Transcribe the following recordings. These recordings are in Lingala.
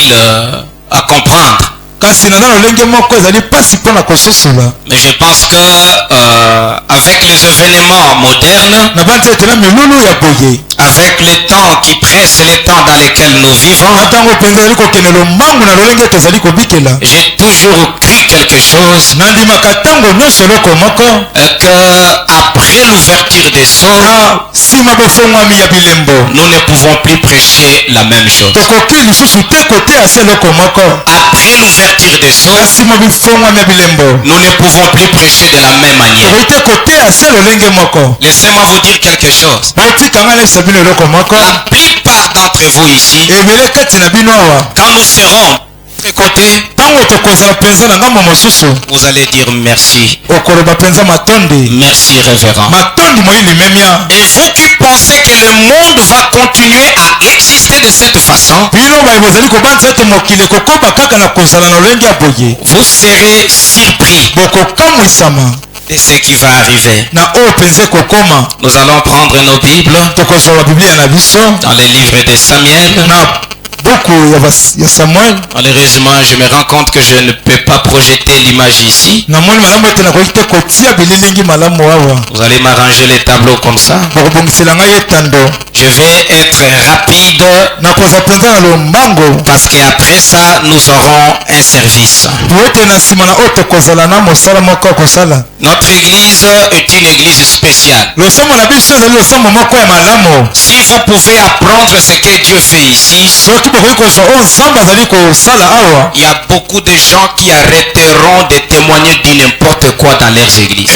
difficile à comprendre. Mais je pense que avec les événements modernes, avec les temps qui pressent les temps dans lesquels nous vivons, j'ai toujours cru quelque chose, que après l'ouverture des sceaux, nous ne pouvons plus prêcher la même chose. Après l'ouverture des sceaux, nous ne pouvons plus prêcher de la même manière. Laissez-moi vous dire quelque chose. La plupart d'entre vous ici, quand nous serons de côté, vous allez dire merci. Merci révérend. Et vous qui pensez que le monde va continuer à exister de cette façon, vous serez surpris de ce qui va arriver. Nous allons prendre nos Bibles dans les livres de Samuel. Malheureusement, je me rends compte que je ne peux pas projeter l'image ici. Vous allez m'arranger les tableaux comme ça. Je vais être rapide parce qu'après ça, nous aurons un service. Notre église est une église spéciale. Si vous pouvez apprendre ce que Dieu fait ici, il y a beaucoup de gens qui arrêteront de témoigner de n'importe quoi dans leurs églises.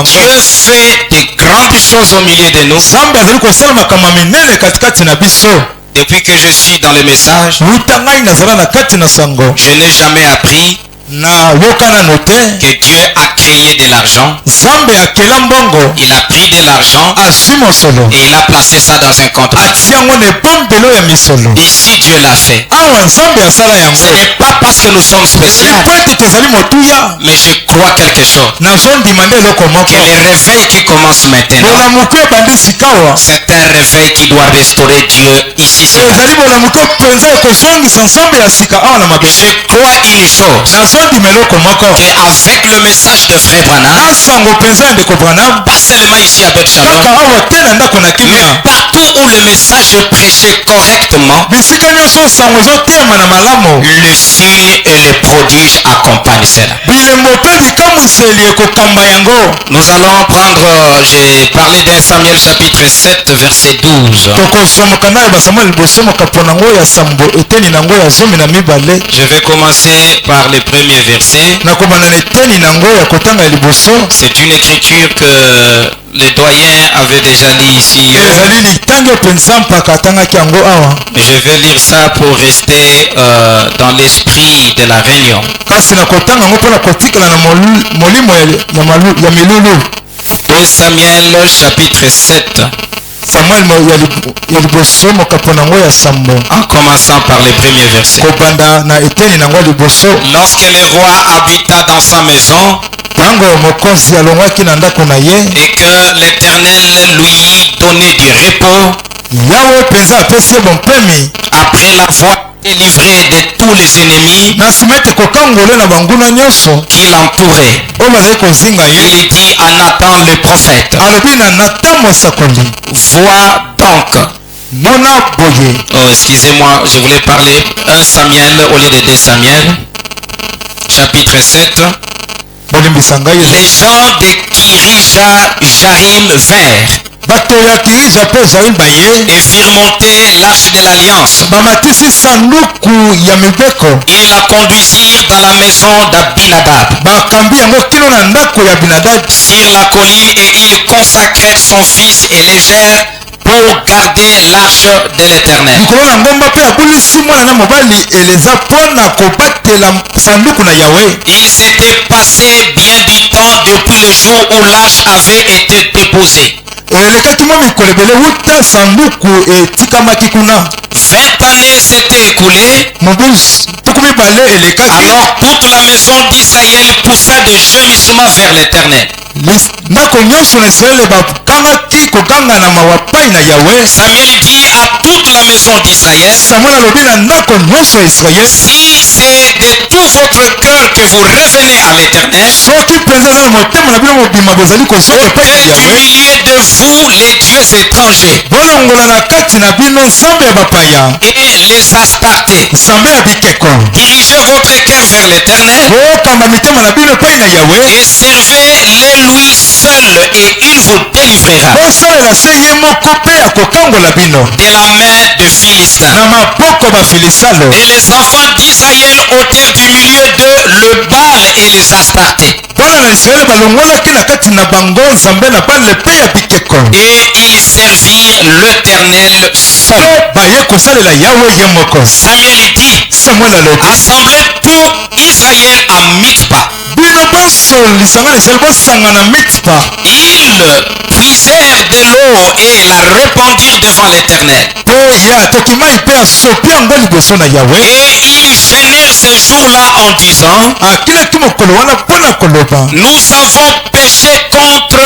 Dieu fait de grandes choses au milieu de nous. Depuis que je suis dans le message, je n'ai jamais appris que Dieu a créé de l'argent. Il a pris de l'argent et il a placé ça dans un compte. Ici Dieu l'a fait. Ce n'est pas parce que nous sommes spéciaux, mais je crois quelque chose. Que le réveil qui commence maintenant, c'est un réveil qui doit restaurer Dieu ici. Je crois une chose, qu'avec le message de Frère Branham, pas seulement ici à Beth Shalom, mais partout où le message est prêché correctement, le signe et le prodige accompagnent cela. Nous allons prendre, j'ai parlé d'un Samuel chapitre 7 verset 12. Je vais commencer par le premier verset. C'est une écriture que les doyens avaient déjà lu ici. Je vais lire ça pour rester dans l'esprit de la réunion. 2 Samuel chapitre 7. En commençant par le premier verset. Lorsque le roi habita dans sa maison et que l'Éternel lui donnait du repos, après l'avoir délivré de tous les ennemis qui l'entouraient, il dit à Nathan le prophète, vois donc. Oh, excusez-moi, je voulais parler 1 Samuel au lieu de 2 Samuel, chapitre 7. Les gens de Kirija-Jarim vinrent et firent monter l'arche de l'alliance. Ils la conduisirent dans la maison d'Abinadab sur la colline et ils consacrèrent son fils Élézer pour garder l'arche de l'Éternel. Il s'était passé bien du temps depuis le jour où l'arche avait été déposée. 20 années s'étaient écoulées. Alors toute la maison d'Israël poussa des gémissements vers l'Éternel. epai na Yahweh. Samuel dit à toute la maison d'Israël, Samuel alobi na ndako nyonso ya Israel. si c'est de tout votre cœur que vous revenez à l'Éternel, soki mpenza eza na motema na bino mobima bozali kozwa epai na du Yahweh, milieu de vous les dieux étrangers bolongola na kati na bino nzambe ya bapaya, et les Astartés, nzambe ya bikeko, dirigez votre cœur vers l'Éternel bokamba mitema na bino epai na Yahweh, et servez-le lui seul et il vous délivrera bosalela se ye moko mpe akokangola bino de la main de Philistins. na maboko bafilisalo. Et les enfants d'Israël ôtèrent du milieu d'eux le Baal et les Astartés. Bana na Israele balongolaki na kati na bango nzambe na bale mpe ya bikeko, Et ils servirent l'Éternel seul. baye kosalela Yahweh ye moko. Samuel dit, Samuel alobi, assemblez tout Israël à Mitzpah. bino boso lisanga na Israele bosanga na Mitzpa. Ils puisèrent de l'eau et la répandirent devant l'Éternel. mpo ye atoki mai mpe asopi yango liboso na Yahweh. Et ils jeûnèrent ce jour-là en disant, akilaki mokolo wana mpo na koloba, nous avons péché contre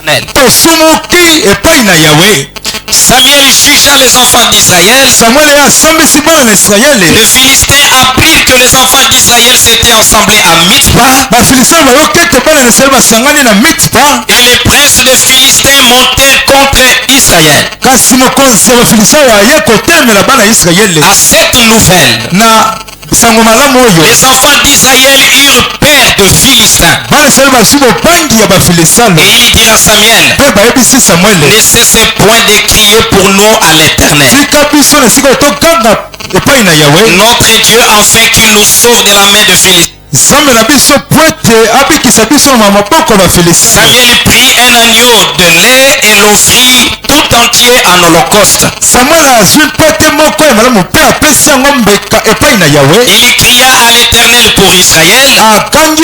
l'Éternel. tosumuki epai na Yahweh. Samuel jugea les enfants d'Israël. Samuel ye asombisi bana na Israele. Les Philistins apprirent que les enfants d'Israël s'étaient assemblés à Mitzpah. bafilistin bayoki ete bana na Israele basangani na Mitzpa, Et les princes des Philistins montèrent contre Israël. kasi mokonzi ya bafilistin aye kotelemela bana ya Israele. À cette nouvelle, na sango malamu oyo, les enfants d'Israël eurent peur de Philistins. bana ya Israele bazwi bobangi ya bafilistalo, Et il dit à Samuel, mpe bayebisi Samuel, ne cessez point de crier pour nous à l'Éternel, tika biso na esika toganga epai na Yahweh, notre Dieu, afin qu'il nous sauve de la main de Philistins. nzambe na biso po ete abikisa biso na maboko ya bafilistalo. Samuel prit un agneau de lait et l'offrit tout entier en holocauste. Samuel azwi mpete moko ya malamu mpe apesi yango mbeka epai na Yahweh. Il cria à l'Éternel pour Israël, akangi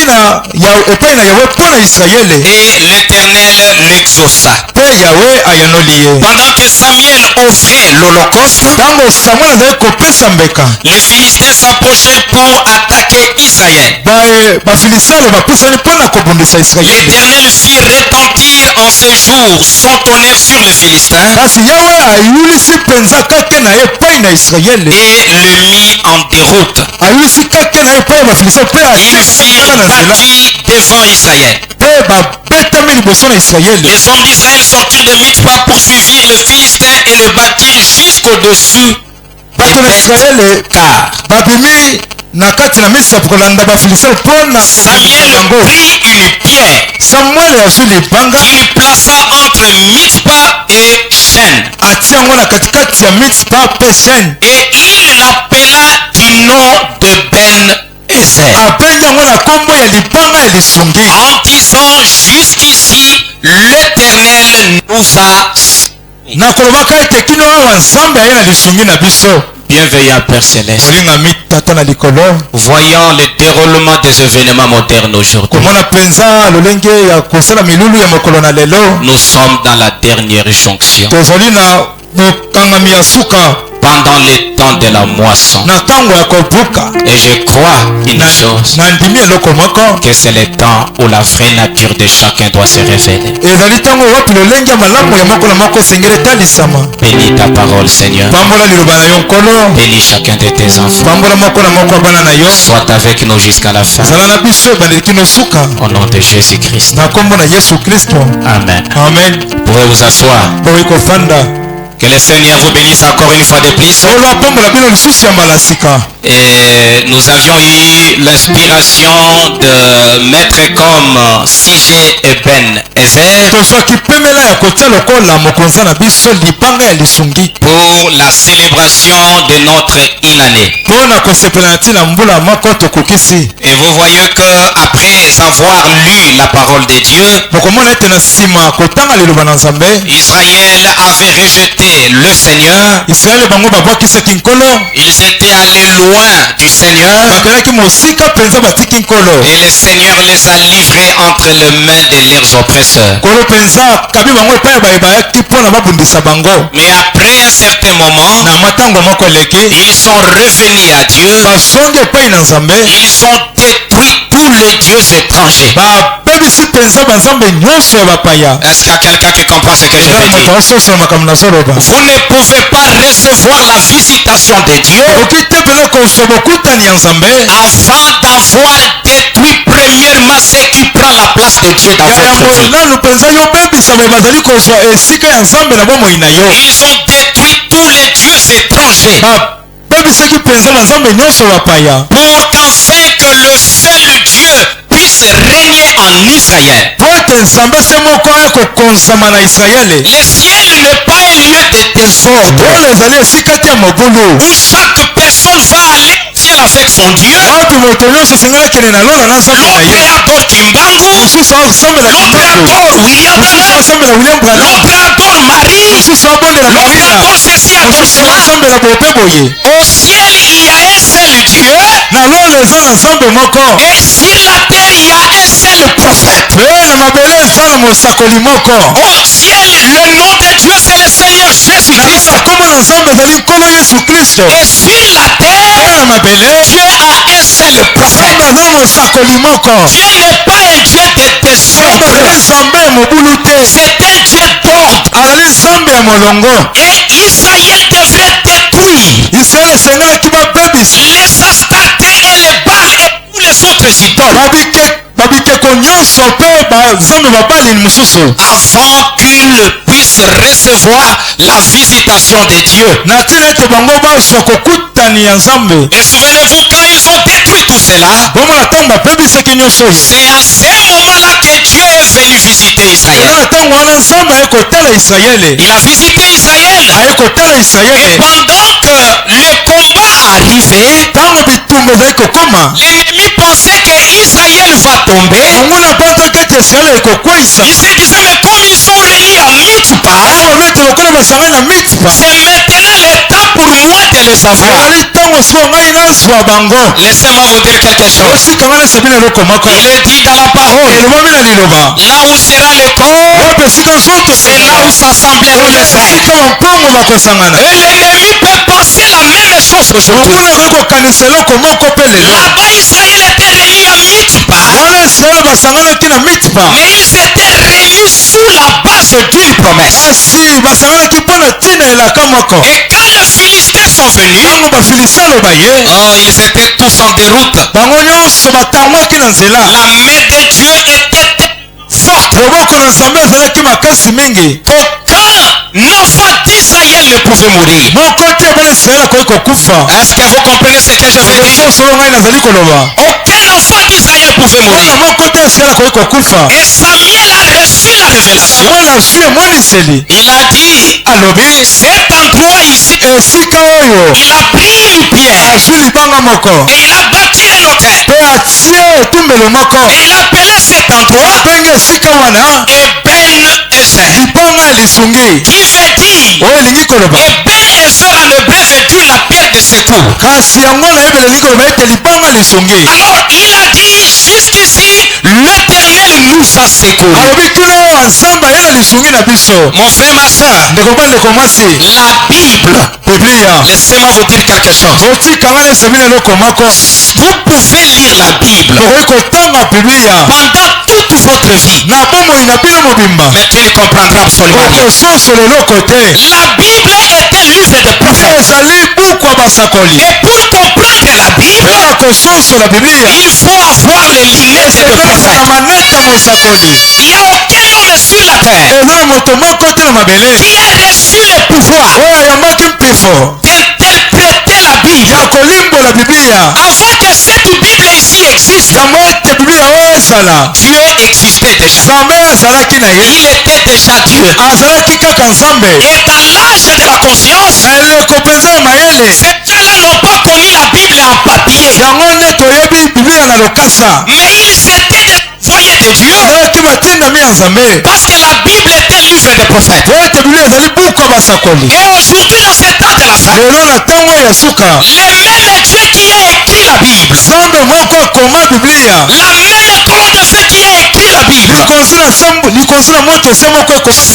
epai na Yahweh mpo na Israele, et l'Éternel l'exauça. mpe Yahweh ayanoli ye. Pendant que Samuel offrait l'holocauste, ntango Samuel azali kopesa mbeka, les Philistins s'approchèrent pour attaquer Israël. bafilistalo bapusani mpo na kobundisa Israele. L'Éternel fit retentir en ce jour son tonnerre sur les Philistins kasi Yahweh ayulisi mpenza kake na ye epai na Israele, et le mit en déroute. ayulisi kake na ye epai ya bafilistalo mpe Ils atikana na nzela battit devant Israël. mpe babetami liboso na Israele. Les hommes d'Israël sortirent de Mitzpah, poursuivirent les Philistins et le battirent jusqu'au-dessus bato na des Israele car babimi na kati na Mitzpa kolanda bafilistalo mpo na Samuel bango. prit une pierre Samuel azwi libanga qu'il plaça entre Mitzpah et Shen. atia yango na katikati ya Mitzpa mpe Shen, Et il l'appela du nom de Ben-Ezer, abengi yango na nkombo ya libanga ya lisungi, en disant, jusqu'ici l'Éternel nous a sauvés. na kolobaka ete kino awa nzambe aye na lisungi na biso. Bienveillant Père Céleste, olingami tata na likolo, voyant le déroulement des événements modernes aujourd'hui, komona mpenza lolenge ya kosala milulu ya mokolo na lelo, nous sommes dans la dernière jonction. tozali na mokangami ya suka Pendant le temps de la moisson. na ntango ya kobuka. Et je crois une chose, na ndimi eloko moko, que c'est le temps où la vraie nature de chacun doit se révéler. ezali ntango wapi lolenge ya malamu ya moko na moko esengeli etalisama. Bénis ta parole, Seigneur. pambola liloba na yo nkolo, Bénis chacun de tes enfants. pambola moko na moko ya bana na yo, Sois avec nous jusqu'à la fin. zala na biso ebandeli kino suka, Au nom de Jésus-Christ. na nkombo na Yesu Kristo, Amen. amen. Vous pouvez vous asseoir. boyi kofanda. Que le Seigneur vous bénisse encore une fois de plus. olo apambola bino lisusu ya mbala sika. Et nous avions eu l'inspiration de mettre comme sujet et Ben-Ezer tozwaki pemela ya kotia lokola mokonzi na biso libanga ya lisungi pour la célébration de notre inannée. mpo na kosepela na ntina mbula moko tokokisi. Et vous voyez que après avoir lu la parole de Dieu, bokomona ete na nsima kotanga liloba na nzambe, Israël avait rejeté le Seigneur. Israele bango babwakisaki nkolo, Ils étaient allés loin du Seigneur. bakendaki mosika mpenza batiki nkolo, Et le Seigneur les a livrés entre les mains de leurs oppresseurs. nkolo mpenza akabi bango epai ya baye bayaki mpo na babundisa bango. Mais après un certain moment, na matango moko eleki ils sont revenus à Dieu. bazongi epai na nzambe, Ils ont détruit tous les dieux étrangers. babebisi mpenza banzambe nyonso ya bapaya. Est-ce qu'il y a quelqu'un qui comprend ce que je veux dire? Vous ne pouvez pas recevoir la visitation de Dieu avant d'avoir détruit premièrement ce qui prend la place de Dieu dans votre vie. Ils ont détruit tous les dieux étrangers pour qu'afin que le seul Dieu puisse régner en Israël. Le ciel n'est pas un lieu de désordre où chaque personne va aller au ciel avec son Dieu. L'autre adore Kimbangu, l'autre adore William Branham, l'autre adore Marie, l'autre adore ceci, adore cela. Au ciel il y a un seul Dieu, et sur la terre il y a un seul prophète. Au ciel le nom de Dieu c'est le Seigneur Jésus-Christ. Et sur la terre Dieu a un seul prophète. Dieu n'est pas un Dieu de désordre, c'est un Dieu d'ordre. Et Israël devrait détruire les Astartés et les Baals et tous les autres idoles avant qu'ils puissent recevoir la visitation de Dieu. Et souvenez-vous, quand ils ont détruit tout cela, c'est à ce moment-là que Dieu est venu visiter Israël. Il a visité Israël. Et pendant que le combat arrivait, l'ennemi pensait que Israël va tomber. Il se disait, mais comme ils sont réunis à Mitzpah, c'est maintenant le temps pour moi de les avoir. Laissez-moi vous dire quelque chose. Il est dit dans la parole, là où sera le corps, c'est là où s'assembleront les ailes. Et l'ennemi peut penser la même chose aujourd'hui. Là-bas, Israël était réuni à Mitzpah, mais ils étaient réunis sous la base d'une promesse. Et quand les Philistins sont venus, ils étaient tous en déroute. La main de Dieu était forte. Aucun enfant d'Israël ne pouvait mourir. Est-ce que vous comprenez ce que je veux dire? Aucun enfant d'Israël pouvait mourir. Et Samuel a reçu la révélation. Il a dit, cet endroit ici, il a pris une pierre et il a bâti un autel. Et il a appelé cet endroit Eben-Ezer, qui veut dire, Eben-Ezer en hébreu veut dire la pierre de secours. Alors il a dit jusqu'ici, l'Éternel nous a secourus. Mon frère, ma soeur, la Bible, laissez-moi vous dire quelque chose. Vous pouvez lire la Bible pendant toute votre vie, mais tu ne comprendras absolument rien. La Bible est un livre de prophètes. Et pour comprendre la Bible, il faut avoir les lunettes de prophète. Il n'y a aucun homme sur la terre qui a reçu le pouvoir d'interpréter la Bible avant que cette Bible ici existe. Dieu existait déjà. Il était déjà Dieu. Et dans l'âge de la conscience, ces gens-là n'ont pas connu la Bible en papier, mais ils étaient des envoyés de Dieu, parce que la Bible est un livre de prophètes. Et aujourd'hui, dans ce temps de la fin, le même Dieu qui a écrit la Bible, la même colonne de feu qui a écrit la Bible,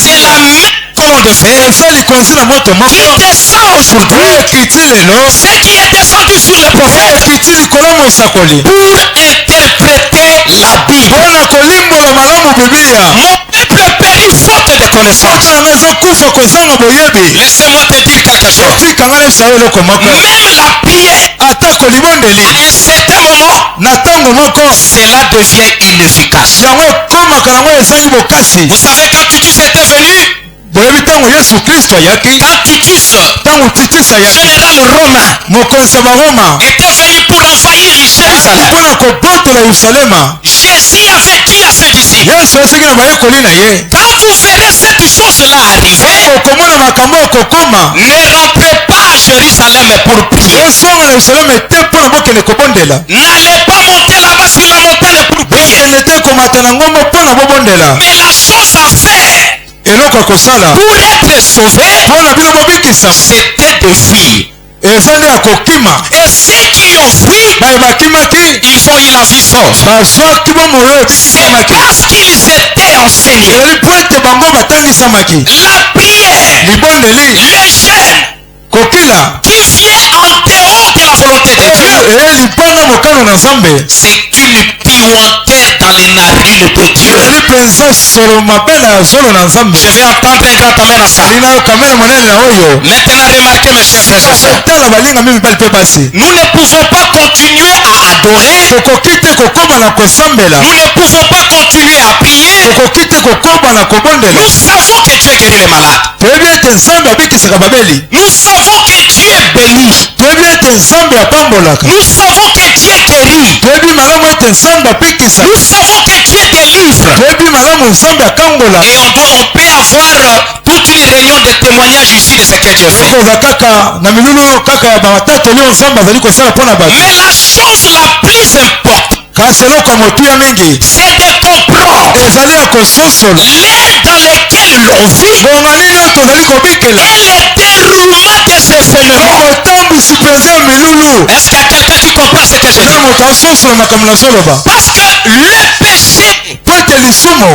c'est la même bouton de feu eza likonzi na moto moko qui descend aujourd'hui. ekiti lelo Ce qui est descendu sur le prophète ekiti likolo mosakoli pour interpréter la Bible. mpona kolimbola malamu biblia. Mon peuple périt faute de connaissance. mboka nanga ezokufa kozanga boyebi. Laissez-moi te dire quelque chose. tika nga nesayo eloko moko Même la prière, ata kolibondeli à un certain moment, na ntango moko cela devient inefficace. yango ekomaka yango ezangi bokasi. Vous savez quand Titus était venu, boyebi ntango yesu kristo ayaki quand Titus, ntango titisa ayaki général romain, mokonzi ya baroma était venu pour envahir Jérusalem, mpona kobotola yerusalema Jésus avait dit à ses disciples, yesu asiki na bayekoli na ye quand vous verrez cette chose-là arriver, okomona makambo okokoma ne rentrez pas à Jérusalem pour prier. osonga na yerusalema te mpona bokende kobondela. N'allez pas monter là-bas sur la montagne pour prier. bokende te komata na ngombo mpona bobondela. Mais la chose à faire eloko ya kosala pour être sauvé, mpona bino bobikisama c'était de fuir. eza nde ya kokima. Et ceux qui ont fui, baye bakimaki ils ont eu la vie sauve. bazwaki bomoi oyo C'est ebikisamaki. parce qu'ils étaient enseignés. ezali mpo ete bango batangisamaki. La prière, libondeli le jeûne kokila qui vient en dehors de la volonté de Dieu, eye libanga mokano na nzambe c'est une puanteur dans les narines de Dieu. ezali mpenza solo mabe na zolo na nzambe. Je vais entendre un grand amen à ça. linayoka mene monene na oyo Maintenant, remarquez mes chers frères et sœurs. tala balingami mibali mpe basi. Nous ne pouvons pas continuer à adorer. tokoki te kokóma na kosambela. Nous ne pouvons pas continuer à prier. tokoki te kokóma na kobondela. Nous savons que Dieu guérit les malades. toyebi ete nzambe abikisaka babeli. Nous savons que Dieu bénit. toyebi ete nzambe apambolaka. Nous savons que Dieu guérit. toyebi malamu ete nzambe apikisa. Nous savons que Dieu délivre. toyebi malamu nzambe akangola. Et on peut avoir toute une réunion de témoignages ici de ce que Dieu fait. tokoza kaka na milulu kaka ya batatoli oyo nzambe azali kosala mpo na bato. Mais la chose la plus importante, kasi eloko ya motuya mingi c'est de comprendre ezali ya kososola l'ère dans laquelle l'on vit bonga nini oyo tozali kobikela. et le déroulement de ces phénomènes. motambwisi mpenza ya milulu. Est-ce qu'il y a quelqu'un qui comprend ce que je na dis? moto asosola makambo nazoloba. Parce que le péché, po ete lisumu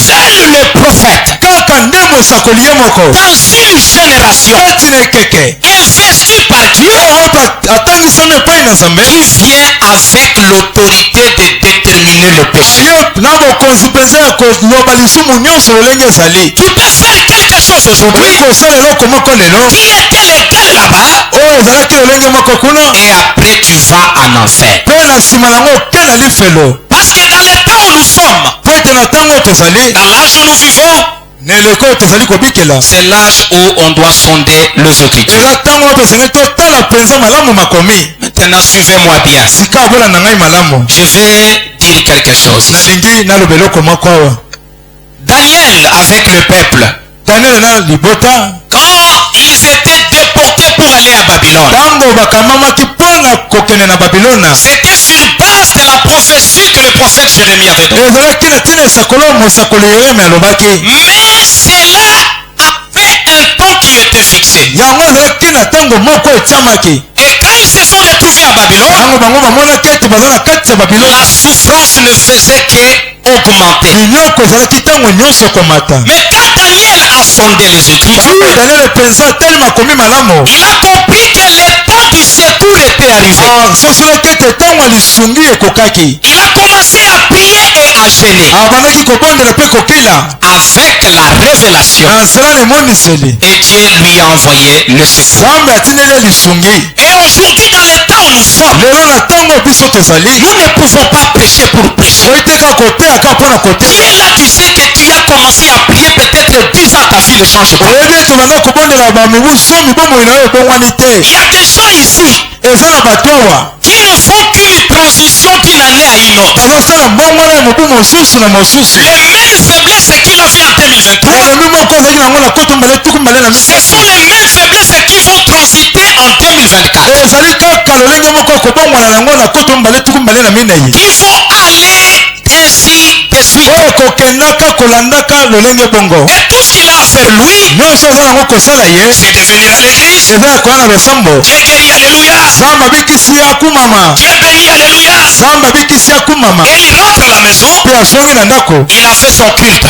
seul le prophète kaka nde mosakoli ye moko dans une génération kati na ekeke investi par Dieu oyo atangisami epai na nzambe qui vient avec l'autorité de déterminer le péché. aye na bokonzi mpenza ya koloba lisumu nyonso lolenge ezali. Tu peux faire quelque chose aujourd'hui kosala eloko moko lelo qui était légal là-bas oyo ezalaki lolenge moko kuna et après tu vas en enfer. mpe na nsima nango oke na lifelo. Parce que dans le temps où nous sommes, po ete na ntango oyo tozali dans l'âge où nous vivons, na eleko oyo tozali kobikela c'est l'âge où on doit sonder les Écritures. eza ntango oyo tosengi totala mpenza malamu makomi. Maintenant, suivez-moi bien. sika abola na ngai malamu. Je vais dire quelque chose. nalingi naloba eloko moko awa. Daniel avec le peuple, daniel na libota quand ils étaient déportés pour aller à Babylone, ntango bakamamaki mpona kokende na babilona c'était sur base de la prophétie que le prophète Jérémie avait donnée. ezalaki na ntina esakolo mosakoli yeremi alobaki. Mais cela avait un temps qui était fixé. yango ezalaki na ntango moko etiamaki. Et quand ils se sont retrouvés à Babylone, ntango bango bamonaki ete baza na kati ya babilona la souffrance ne faisait qu'augmenter. minyoko ezalaki ntango nyonso komata. Mais quand Daniel a sondé les Écritures, daniel mpenza atali makomi malamu il a compris que le temps du secours était arrivé. asosolaki ete ntango ya lisungi ekokaki. Il a commencé à prier et à jeûner abandaki kobondela mpe kokila avec la révélation. na nzela na emoniseli. Et Dieu lui a envoyé le secours. nzambe atindeli lisungi. Et aujourd'hui, dans le temps où nous sommes, lelo na ntango biso tozali nous ne pouvons pas prêcher pour prêcher. koiteka koteyaka mpona koteya. Et là, tu sais que tu as commencé à prier peut-être 10 ans, ta vie ne change pas. oyebi ete obanda kobondela bamibu somi bomoi na yo ebongwani te. Il y a des gens ici eza na bato awa qui ne font qu'une transition d'une année à une autre. bazosala mbongwana ya mobu mosusu na mosusu. Les mêmes faiblesses qu'il avait en 2023, makomi moko azalaki nango na koto mbale tuku mbale na ce misato. sont les mêmes faiblesses qui vont transiter en 2024. ezali kaka lolenge moko kobongwana nango na koto mbale tuku mbale na minei. Qui vont aller ainsi de suite. oyo kokendaka kolandaka lolenge bongo. Et tout ce qu'il a à faire, lui, nyonso aza nango kosala ye c'est de venir à l'église. eza ya koya na losambo. Dieu guérit, alléluia. nzambe abikisi ye akumama. Dieu bénit, alléluia. nzambe abikisi ye akumama. Et il rentre à la maison, mpe asongi na ndako il a fait son culte.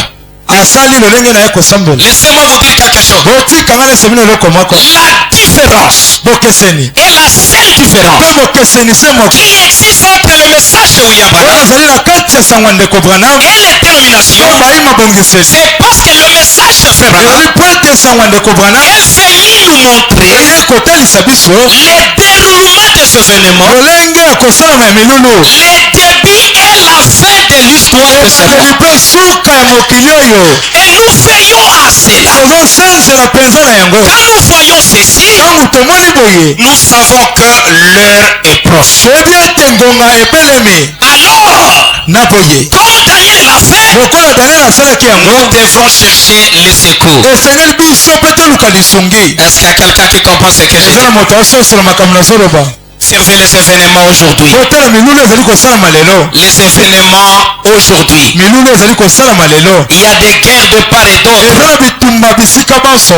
asali lolenge na ye kosambela. Laissez-moi vous dire quelque chose. botikanga na semina eloko moko La différence bokeseni est la seule différence mpe bokeseni se moko qui existe entre le message de William oyo Branham ezali na kati ya sango ndeko Branham et les dénominations. oyo bayi mabongiseli C'est parce que le message de Frère Branham ezali po ete sango ndeko Branham est venu nous montrer eye kotalisa biso les déroulements des événements, lolenge ya kosalama ya milulu les débuts et la fin de l'histoire de ce monde. mpe suka ya mokili oyo Et nous veillons à cela. tozosanzela mpenza na yango Quand nous voyons ceci, ntango tomoni boye nous savons que l'heure est proche. toyebi ete ngonga ebelemi Alors, na boye comme Daniel l'a fait, lokola Daniel asalaki yango nous devrons chercher les secours. esengeli biso mpe toluka lisungi Est-ce qu'il y a quelqu'un qui comprend ce que j'ai eza na dit? moto asosola makambo nazoloba Observez les événements aujourd'hui. kotala milulu ezali kosalama lelo Les événements aujourd'hui. milulu ezali kosalama lelo Il y a des guerres de part et d'autre. eza na bitumba bisika bonso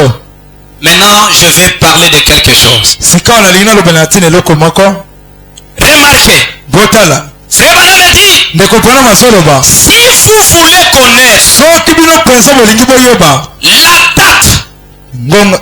Maintenant, je vais parler de quelque chose. sika wana nalingi nalobela na ntina eloko moko Remarquez, botala Frère Branham dit, ndeko Branham azoloba si vous voulez connaître soki bino mpenza bolingi boyeba la date, ngonga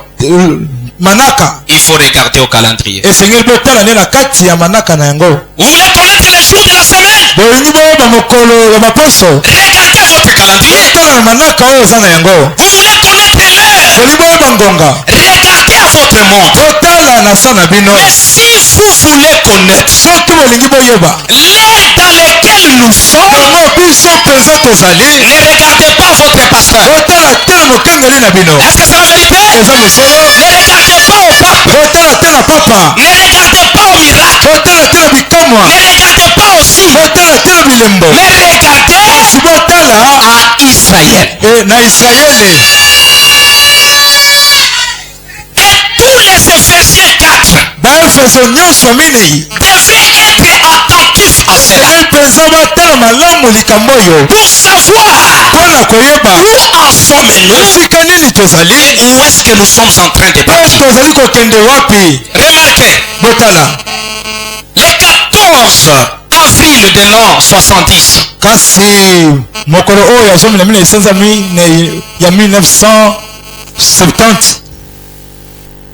manaka il faut regarder au calendrier. esengeli botala nde na kati ya manaka na yango Vous voulez connaître les jours de la semaine? bolingi boyeba mokolo ya baposo Regardez votre calendrier. tala na manaka oyo eza na yango Vous voulez connaître l'heure? bolingi boyeba ngonga Regardez à votre montre. botala na sa na bino Mais si vous voulez connaître soki bolingi boyeba l'ère dans laquelle nous sommes, yango biso mpenza tozali ne regardez pas votre pasteur. botala te na mokengeli na bino Est-ce que c'est la vérité? eza mosolo Ne regardez pas au pape. botala te na papa Ne regardez pas au miracle. botala te na bikamwa Ne regardez pas au signe. botala te na bilembo Mais regardez kasi botala à Israël. na Israele Et tous les Éphésiens 4 baefeso nyonso minei devaient être attentifs à cela esengeli mpenza batala malamu likambo oyo pour savoir mpo na koyeba où en sommes-nous esika nini tozali et où est-ce que nous sommes en train de mpe partir. tozali kokende wapi Remarquez, botala le 14 avril de l'an 70, kasi mokolo oyo ya zomi na mine esanza ya 1970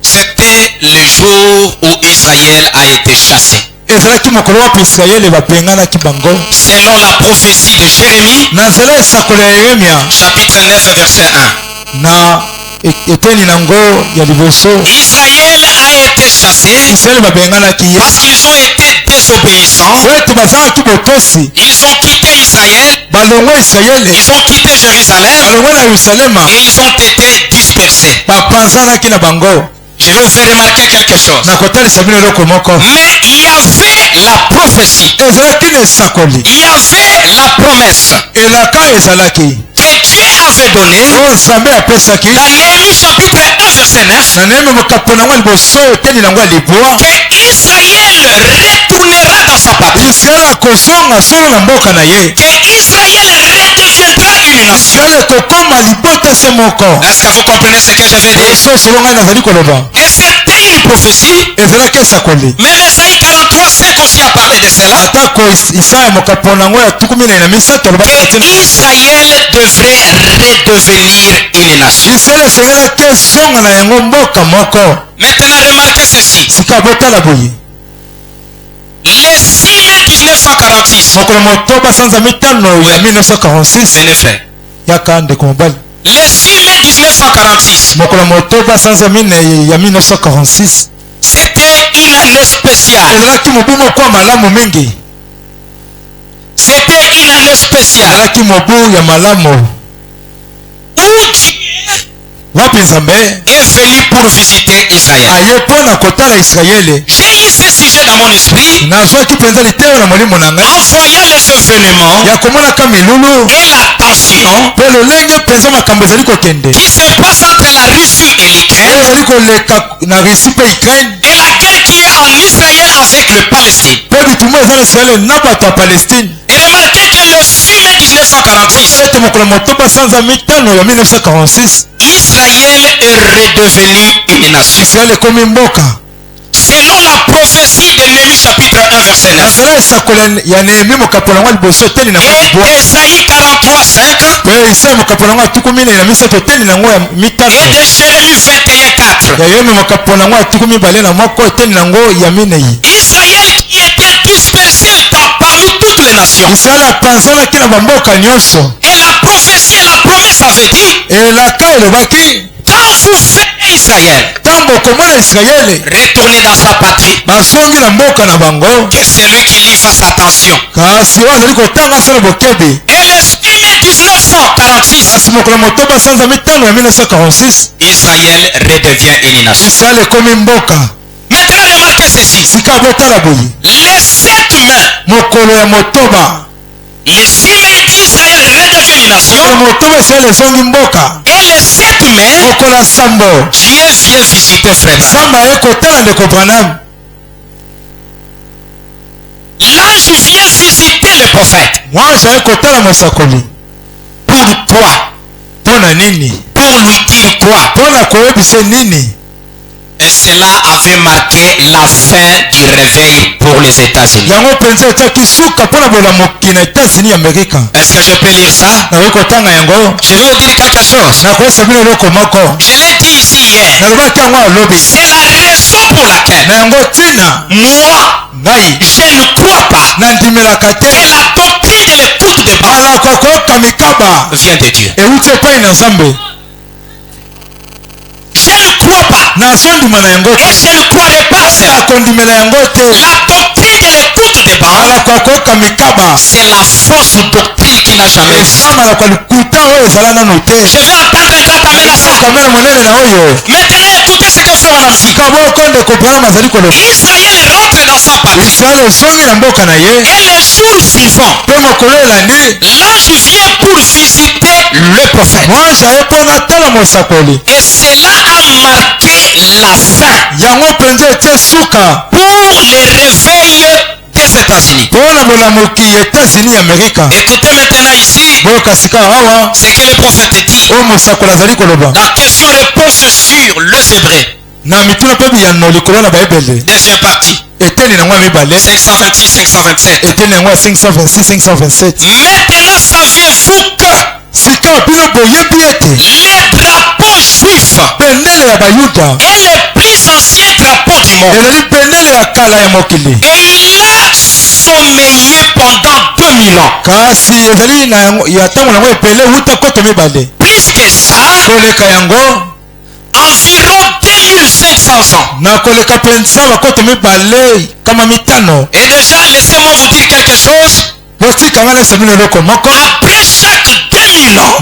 c'était le jour où Israël a été chassé. ezalaki mokolo wapi israele bapenganaki bango Selon la prophétie de Jérémie, na nzela ya esakolo ya yeremia chapitre 9, verset 1. na eteni nango ya liboso Israël a été chassé israele babenganaki ye parce qu'ils ont été désobéissants. po ete bazalaki botosi Ils ont quitté Israël, balongwa israele ils ont quitté Jérusalem balongwa na yerusalema et ils ont été dispersés. bapanzanaki na bango Je vais vous faire remarquer quelque chose. na kotalisa bino eloko moko Mais il y avait la prophétie, ezalaki na esakoli il y avait la promesse elaka ezalaki que Dieu avait donnée oyo nzambe apesaki dans Néhémie chapitre 1 verset 9 na nehemi mokapo nango ya liboso eteni nango ya libwa que Israël retournera dans sa patrie, israele akozonga solo na mboka na ye que Israël redeviendra une nation. israele ekokoma libota se moko Est-ce que vous comprenez ce que je vais dire? so solo ngai nazali koloba Et c'était une prophétie. ezalaki esakoli Même Esaïe 43, 5 aussi a parlé de cela. atako isaya mokapo nango ya 13 alobaki na Que ntina Israël devrait redevenir une nation. israele esengelaki ezonga na yango mboka moko Maintenant, remarquez ceci. sika botala boye Le 6 mai 1946, mokolo motoba sanza mitano ya 1946 venez frère. yaka ndeko mobali Le 6 mai 1946, mokolo motoba sanza mine ya 1946 c'était une année spéciale. ezalaki mobu moko ya malamu mingi C'était une année spéciale ezalaki mobu ya malamu où Dieu wapi nzambe est venu pour visiter Israël. aye mpo na kotala israele J'ai eu ce sujet dans mon esprit nazwaki mpenza liteo na molimo na ngai en voyant les événements ya komonaka milulu et la tension mpe lolenge mpenza makambo ezali kokende qui se passe entre la Russie et oyo l'Ukraine ezali koleka na russie mpe ukraine et la guerre qui est en Israël avec le Palestine. mpe bitumba eza na israele na bato ya palestine Et remarquez que le 6 mai 1946, ete mokolo motoba sanza mitano ya 1946 Israël est redevenu une nation. israele ekomi mboka selon la prophétie de Néhémie chapitre 1 verset 9 et Ésaïe 43 5 et de Jérémie 21 4. Israël qui était dispersé parmi toutes les nations. Et la prophétie et la promesse avait dit, quand vous verrez Israël retourner dans sa patrie, que celui qui lit fasse attention. Et le juillet 1946, Israël redevient une nation. Maintenant remarquez ceci. Les 7 mai, le 6 mai Israël redevient une nation. Et le 7 mai, Dieu vient visiter Frère. L'ange vient visiter le prophète. Pourquoi? Pour lui dire quoi? Et cela avait marqué la fin du réveil pour les États-Unis. Est-ce que je peux lire ça? Je vais vous dire quelque chose. Je l'ai dit ici hier. C'est la raison pour laquelle moi, je ne crois pas que la doctrine de l'écoute des paroles vient de Dieu. Je ne crois pas. Et je ne croirais pas à cela. La doctrine de l'écoute des paroles, c'est la fausse doctrine qui n'a jamais existé. Je vais entendre un grand amen à ça. Maintenant, écoutez ce que Frère dit. Israël rentre dans sa patrie. Et le jour suivant, l'ange vient pour visiter le prophète. Et cela a marqué la fin pour le réveil des États-Unis. Écoutez maintenant ici ce que le prophète dit. La question-réponse sur le Hébreu. Deuxième partie. 526, 527. Maintenant saviez-vous que les drapeaux juifs et les plus anciens drapeaux du monde, et il a sommeillé pendant 2000 ans. Plus que ça, environ 2500 ans. Et déjà, laissez-moi vous dire quelque chose. Après chaque 2000 ans,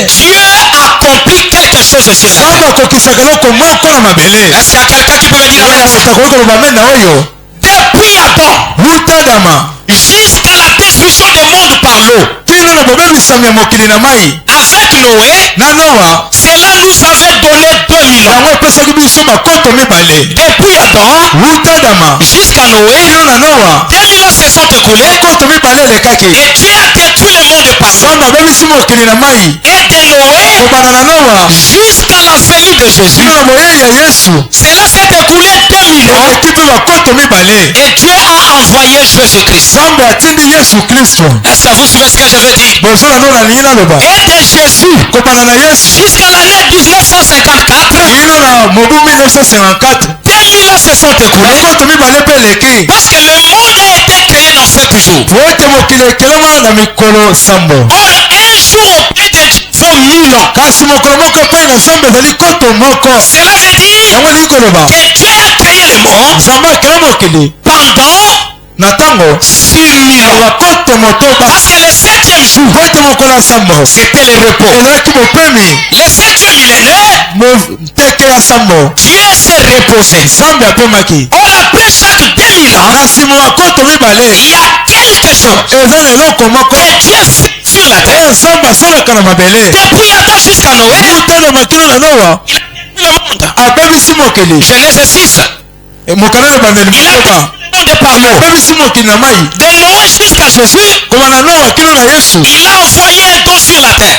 Dieu accomplit quelque chose sur la terre. Est-ce qu'il y a quelqu'un qui peut me dire amen à ça? Depuis Adam jusqu'à la destruction du monde par l'eau, avec Noé, cela nous avait donné 2000 ans. Depuis Adam jusqu'à Noé, 2000 ans se sont écoulés. Et Dieu a détruit le monde par l'eau. Et de Noé jusqu'à la venue de Jésus, cela s'est écoulé 2000 ans. Et Dieu a envoyé Jésus-Christ. Est-ce que vous suivez ce que je veux dire? Et de Jésus jusqu'à l'année 1954, 2000 ans se sont écoulés. Parce que le monde a été créé dans 7 jours. Or, un jour auprès de Dieu vaut 1000 ans. Cela veut dire que Dieu a créé le monde pendant 6000 ans. Parce que le 7e jour, c'était le repos. Le 7e millénaire, Dieu s'est reposé. Or, après chaque 2000 ans, il y a quelque chose que Dieu fait sur la terre. Depuis Adam jusqu'à Noé, le monde. Genèse 6. Il a par l'eau. De Noé jusqu'à Jésus, il a envoyé un don sur la terre.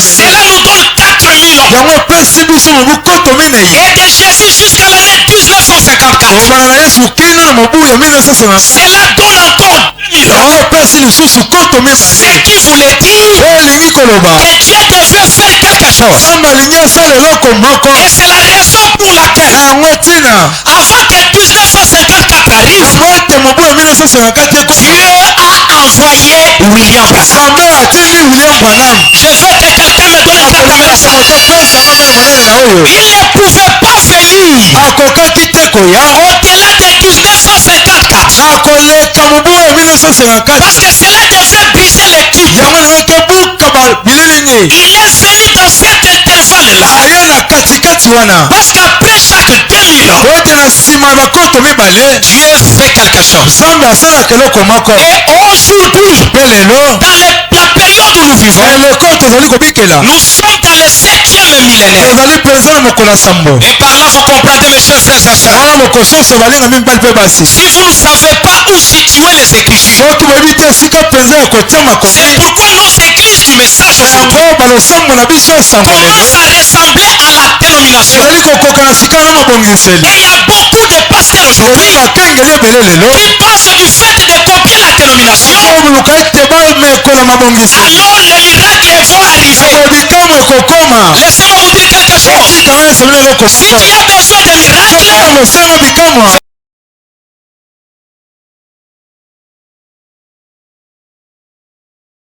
Cela nous donne 4000 ans. yango epesi biso mobu nkoto minei et de Jésus jusqu'à l'année 1954. obanda na yesu kino na mobu ya 1954 Cela donne encore 2000 ans. yango epesi lisusu nkoto Ce mibale qui voulait dire oyo elingi koloba que Dieu devait faire quelque chose. nzambe alingi asala eloko moko Et c'est la raison pour laquelle, na yango ntina avant que 1954 arrive, avant te mobu ya 1954 Dieu ekoma a envoyé William Branham. nzambe atindi william branham Je veux que quelqu'un me donne la akolingisa confirmation. moto pesa mame monene na oyo Il ne pouvait pas venir akokaki te koya au-delà de 1954. na koleka mobu ya 1954 Parce que cela devait briser l'équipe. yango nangaki ebuka bililingi Il est venu dans cet intervalle-là. aye na katikati wana Parce qu'après chaque 2000 ans, ote na nsima ya bakoto mibale Dieu fait quelque chose. nzambe asalaka eloko moko Et aujourd'hui, mpe lelo dans la période où nous vivons, na eloko oyo tozali kobikela nous sommes dans le 7e millénaire. tozali mpenza na mokolo ya sambo Et par là, vous comprenez, mes chers frères et sœurs. wana bokosusu balingami mibali mpe basi Si vous ne savez pas où situer les Écritures, soki boyebi te esika mpenza ya kotia makomi c'est pourquoi nos églises du message aujourd'hui yango balosambo na biso ya sango lelo commencent à ressembler à la dénomination. ezali kokoka na sika na mabongiseli Et il y a beaucoup de pasteurs aujourd'hui eza bakengeli ebele lelo qui pensent du fait de copier la dénomination, oyo boluka ete bamekola mabongiseli alors les miracles vont arriver. bikamo ekokoma Laissez-moi vous dire quelque chose. tika wana esomeli eloko Si moko tu as besoin de miracles, soki na mosenga bikamo